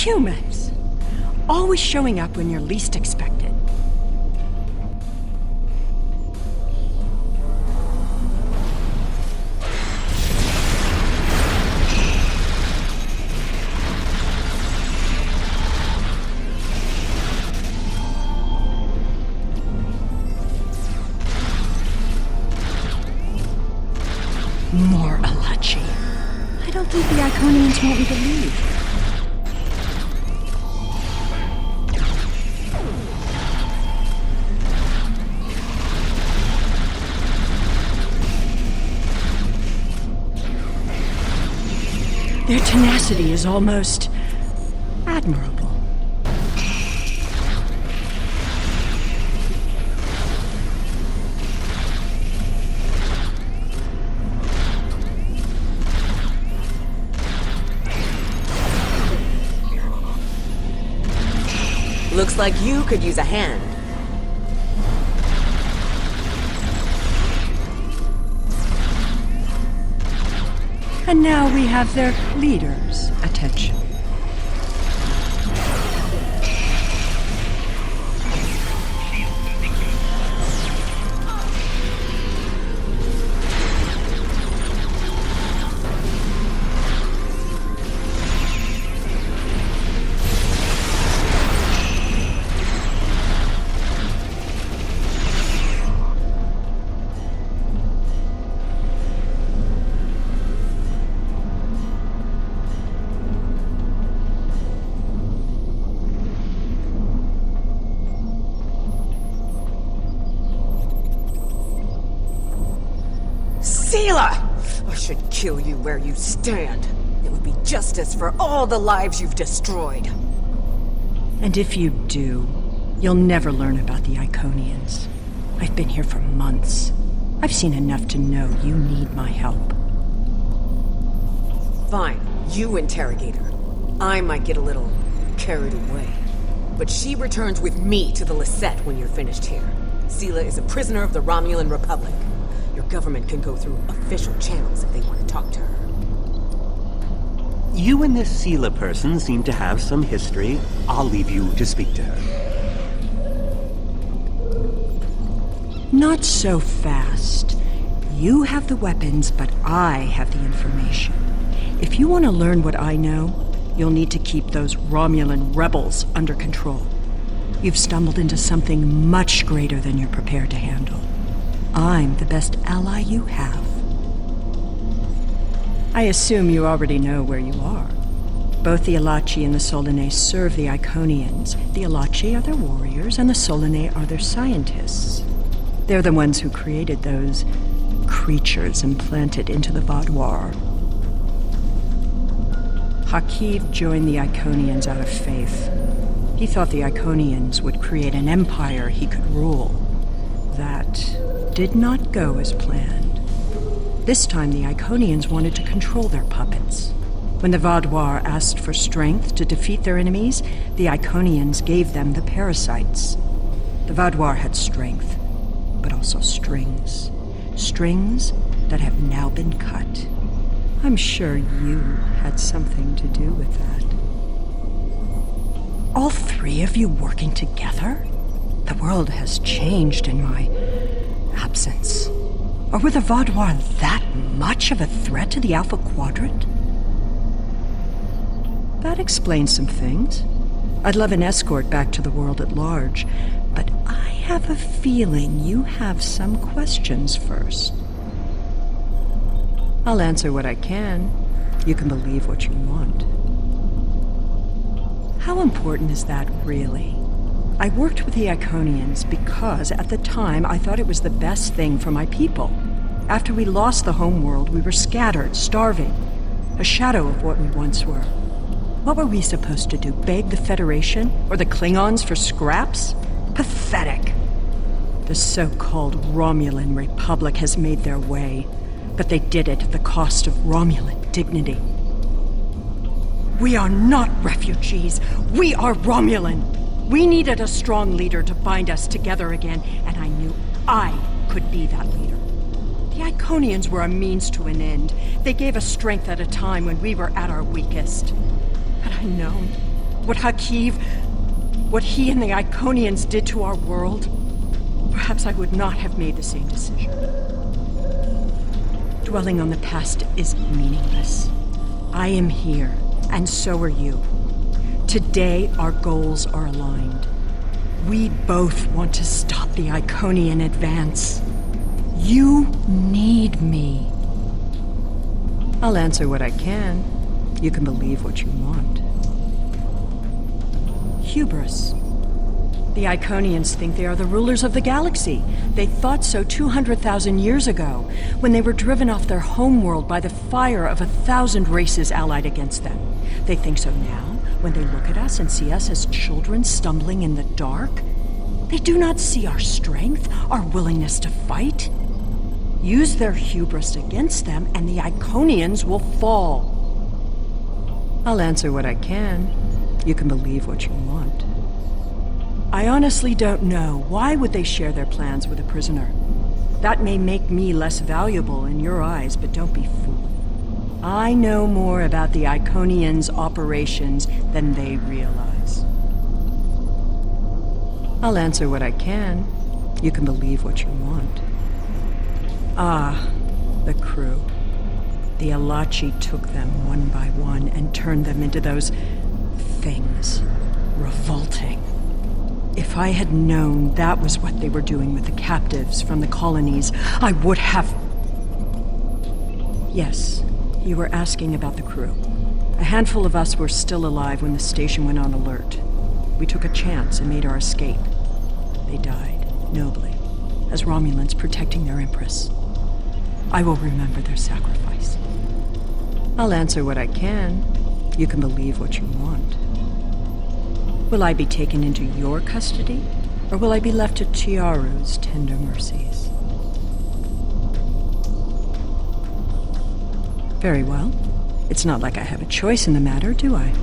Humans! Always showing up when you're least expected. More Alachi. I don't think the Iconians want me to leave. Their tenacity is almost admirable. Looks like you could use a hand. And now we have their leader's attention. Seele! I should kill you where you stand. It would be justice for all the lives you've destroyed. And if you do, you'll never learn about the Iconians. I've been here for months. I've seen enough to know you need my help. Fine, you interrogate her. I might get a little carried away. But she returns with me to the Lisette when you're finished here. Seele is a prisoner of the Romulan Republic. Your government can go through official channels if they want to talk to her. You and this Seele person seem to have some history. I'll leave you to speak to her. Not so fast. You have the weapons, but I have the information. If you want to learn what I know, you'll need to keep those Romulan rebels under control. You've stumbled into something much greater than you're prepared to handle. I'm the best ally you have. I assume you already know where you are. Both the Alachi and the Solanae serve the Iconians. The Alachi are their warriors, and the Solanae are their scientists. They're the ones who created those creatures implanted into the Vaadwaur. Hakiv joined the Iconians out of faith. He thought the Iconians would create an empire he could rule. That did not go as planned. This time the Iconians wanted to control their puppets. When the Vaadwaur asked for strength to defeat their enemies, the Iconians gave them the parasites. The Vaadwaur had strength, but also strings. Strings that have now been cut. I'm sure you had something to do with that. All three of you working together? The world has changed in my absence. Or were the Vaadwaur that much of a threat to the Alpha Quadrant? That explains some things. I'd love an escort back to the world at large, but I have a feeling you have some questions first. I'll answer what I can. You can believe what you want. How important is that, really? I worked with the Iconians because, at the time, I thought it was the best thing for my people. After we lost the homeworld, we were scattered, starving. A shadow of what we once were. What were we supposed to do, beg the Federation or the Klingons for scraps? Pathetic. The so-called Romulan Republic has made their way, but they did it at the cost of Romulan dignity. We are not refugees. We are Romulan. We needed a strong leader to bind us together again, and I knew I could be that leader. The Iconians were a means to an end. They gave us strength at a time when we were at our weakest. Had I known, what Hakiv, what he and the Iconians did to our world, perhaps I would not have made the same decision. Dwelling on the past is meaningless. I am here, and so are you. Today, our goals are aligned. We both want to stop the Iconian advance. You need me. I'll answer what I can. You can believe what you want. Hubris. The Iconians think they are the rulers of the galaxy. They thought so 200,000 years ago, when they were driven off their homeworld by the fire of 1,000 races allied against them. They think so now, when they look at us and see us as children stumbling in the dark. They do not see our strength, our willingness to fight. Use their hubris against them, and the Iconians will fall. I'll answer what I can. You can believe what you want. I honestly don't know. Why would they share their plans with a prisoner? That may make me less valuable in your eyes, but don't be fooled. I know more about the Iconians' operations than they realize. I'll answer what I can. You can believe what you want. Ah, the crew. The Alachi took them one by one and turned them into those things. Revolting. If I had known that was what they were doing with the captives from the colonies, I would have... Yes, you were asking about the crew. A handful of us were still alive when the station went on alert. We took a chance and made our escape. They died, nobly, as Romulans protecting their Empress. I will remember their sacrifice. I'll answer what I can. You can believe what you want. Will I be taken into your custody, or will I be left to Chiaru's tender mercies? Very well. It's not like I have a choice in the matter, do I?